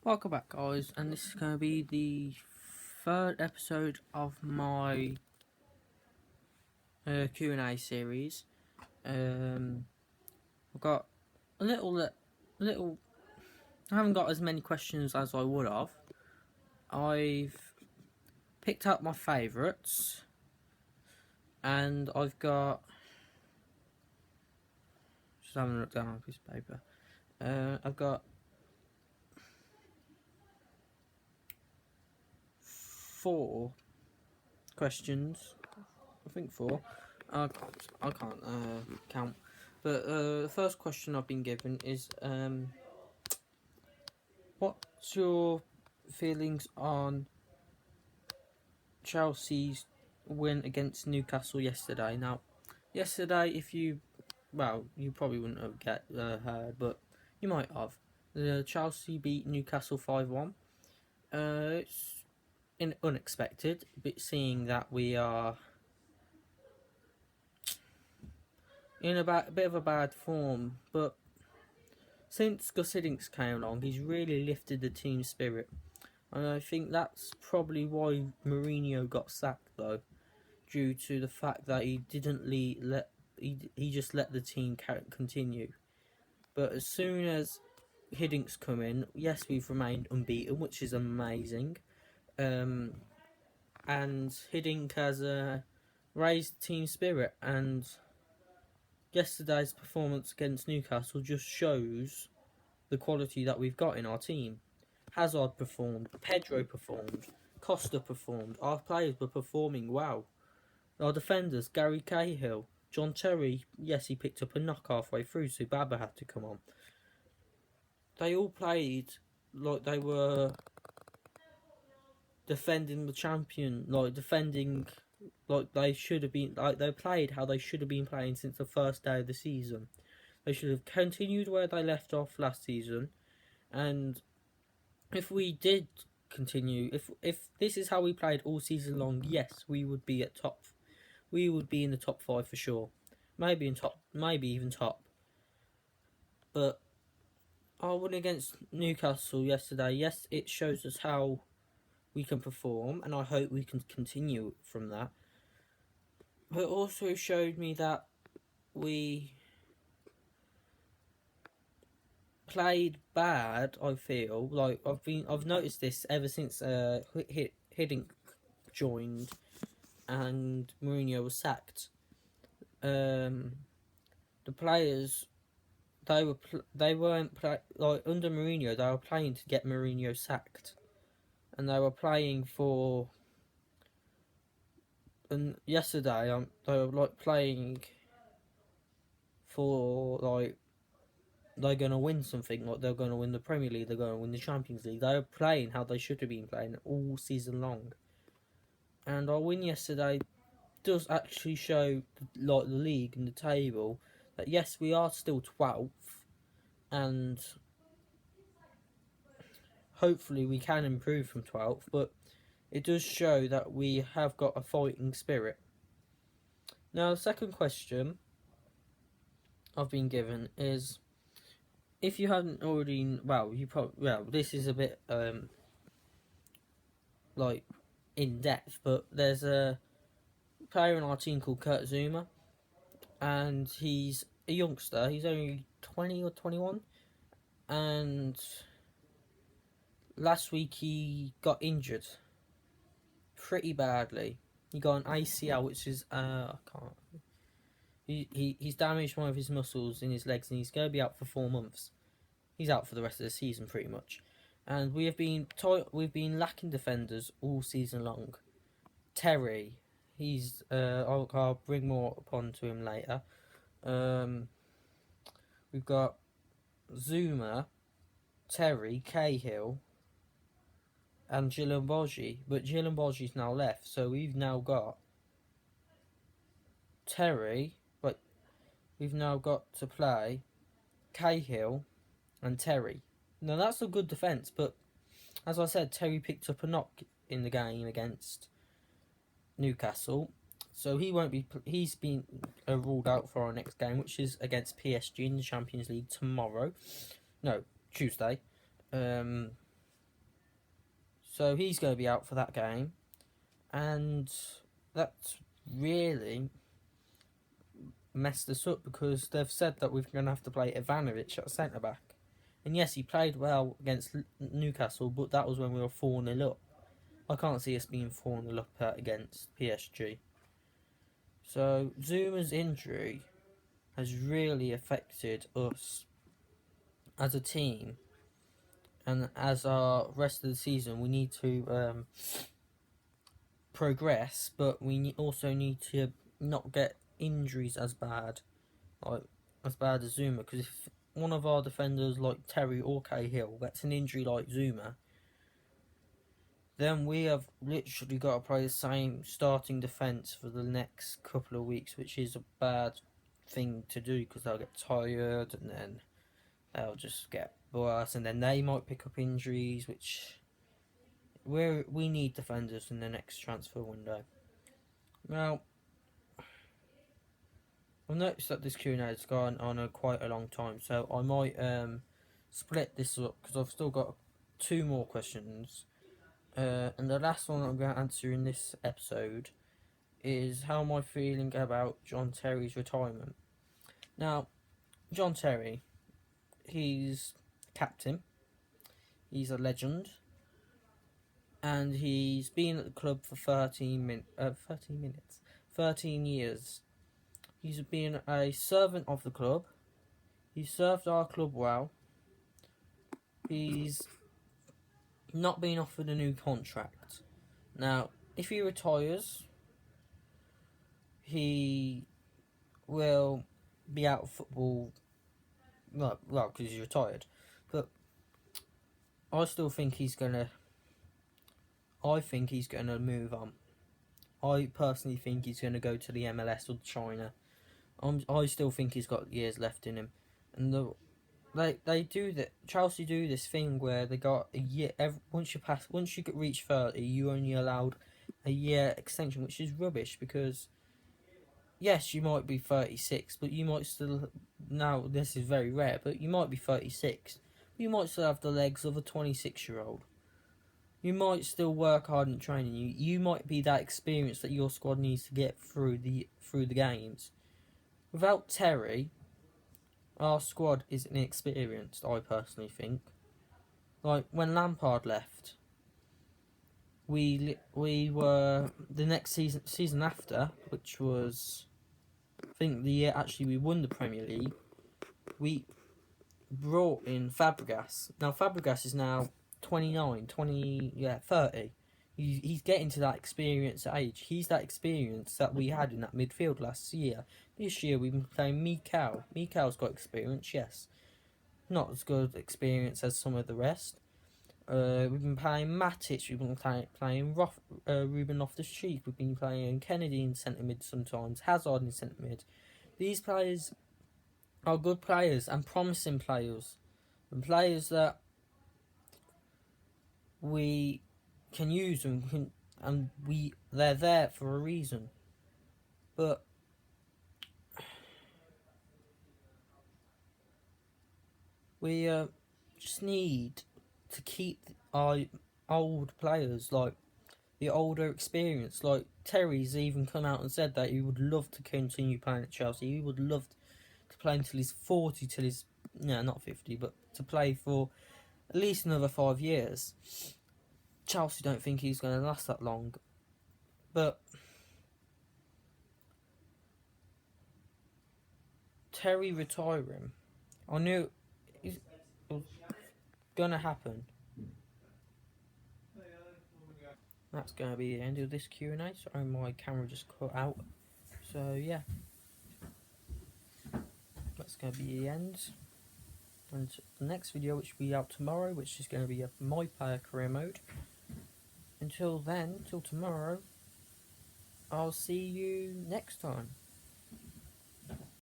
Welcome back, guys, and this is going to be the third episode of my Q&A series. I've got a little. I haven't got as many questions as I would have. I've picked up my favourites, and I've got. Just having a look down on a piece of paper. I've got 4 questions. I think 4. I can't count. But the first question I've been given is what's your feelings on Chelsea's win against Newcastle yesterday? Now, yesterday, you probably wouldn't have heard, but you might have. Chelsea beat Newcastle 5-1. It's unexpected, but seeing that we are in a bit of a bad form, but since Gus Hiddink came along, he's really lifted the team spirit. And I think that's probably why Mourinho got sacked, though, due to the fact that he didn't he just let the team continue. But as soon as Hiddink's come in, yes, we've remained unbeaten, which is amazing. And Hiddink has raised team spirit, and yesterday's performance against Newcastle just shows the quality that we've got in our team. Hazard performed, Pedro performed, Costa performed, our players were performing well. Our defenders, Gary Cahill, John Terry, yes, he picked up a knock halfway through, so Baba had to come on. They all played like they were defending the champion, defending like they should have been, like they played how they should have been playing since the first day of the season. They should have continued where they left off last season, and if we did continue, if this is how we played all season long, yes, we would be in the top 5 for sure. Maybe even top. But our win against Newcastle yesterday, yes, it shows us how we can perform, and I hope we can continue from that. But it also showed me that we played bad. I feel like I've noticed this ever since Hiddink joined and Mourinho was sacked. The players, they weren't like under Mourinho. They were playing to get Mourinho sacked, and they were playing for. And yesterday, they were playing for they're gonna win something. Like they're gonna win the Premier League. They're gonna win the Champions League. They were playing how they should have been playing all season long. And our win yesterday does actually show the league and the table that yes, we are still 12th, and hopefully we can improve from 12th, but it does show that we have got a fighting spirit. Now, the second question I've been given is, if you haven't already, this is a bit in depth, but there's a player in our team called Kurt Zouma, and he's a youngster. He's only 20 or 21, and last week he got injured pretty badly. He got an ACL, which is I can't. He's damaged one of his muscles in his legs, and he's going to be out for 4 months. He's out for the rest of the season, pretty much. And we've been lacking defenders all season long. Terry, I'll bring more upon to him later. We've got Zouma, Terry, Cahill, and Djilambogi, but Djilambogi's now left, so we've now got Terry, but we've now got to play Cahill and Terry. Now that's a good defence, but as I said, Terry picked up a knock in the game against Newcastle, so he won't be. He's been ruled out for our next game, which is against PSG in the Champions League tomorrow. No, Tuesday. So he's going to be out for that game. And that's really messed us up because they've said that we're going to have to play Ivanovic at centre back. And yes, he played well against Newcastle, but that was when we were 4-0 up. I can't see us being 4-0 up against PSG. So Zuma's injury has really affected us as a team, and as our rest of the season we need to progress, but we also need to not get injuries as bad as Zuma, because if one of our defenders like Terry or Cahill gets an injury like Zuma, then we have literally got to play the same starting defence for the next couple of weeks, which is a bad thing to do because they'll get tired and then they'll just get worse, and then they might pick up injuries, which we need defenders in the next transfer window. Now, I've noticed that this Q&A has gone on quite a long time, so I might split this up because I've still got 2 more questions. And the last one I'm going to answer in this episode is how am I feeling about John Terry's retirement. Now, John Terry, he's captain, he's a legend, and he's been at the club for 13 years. He's been a servant of the club, he's served our club well, he's not been offered a new contract. Now, if he retires, he will be out of football, well, because he's retired. But I still think he's gonna move on. I personally think he's gonna go to the MLS or China. I still think he's got years left in him, and they do that. Chelsea do this thing where they got a year. Once you reach 30, you only allowed a year extension, which is rubbish because yes, you might be 36, but you might still, now this is very rare, but you might be 36, you might still have the legs of a 26-year-old. You might still work hard in training. You might be that experience that your squad needs to get through the games. Without Terry, our squad is inexperienced, I personally think. Like, when Lampard left, we were, the next season after, which was, I think the year actually we won the Premier League, we brought in Fabregas. Now, Fabregas is now 30. He's getting to that experience age. He's that experience that we had in that midfield last year. This year we've been playing Mikal. Mikal's got experience, yes. Not as good experience as some of the rest. We've been playing Matic. We've been playing Ruben Loftus-Cheek. We've been playing Kennedy in centre mid sometimes. Hazard in centre mid. These players are good players and promising players, and players that we can use they're there for a reason. But we just need to keep our old players, like the older experience. Like Terry's even come out and said that he would love to continue playing at Chelsea. He would love to play until he's 40, till he's, no, not 50, but to play for at least another 5 years. Chelsea don't think he's going to last that long. But Terry retiring, I knew it was going to happen. That's going to be the end of this Q&A. Sorry, my camera just cut out. So, yeah. That's going to be the end. And the next video, which will be out tomorrow, which is going to be a My Player Career Mode. Until then, till tomorrow, I'll see you next time.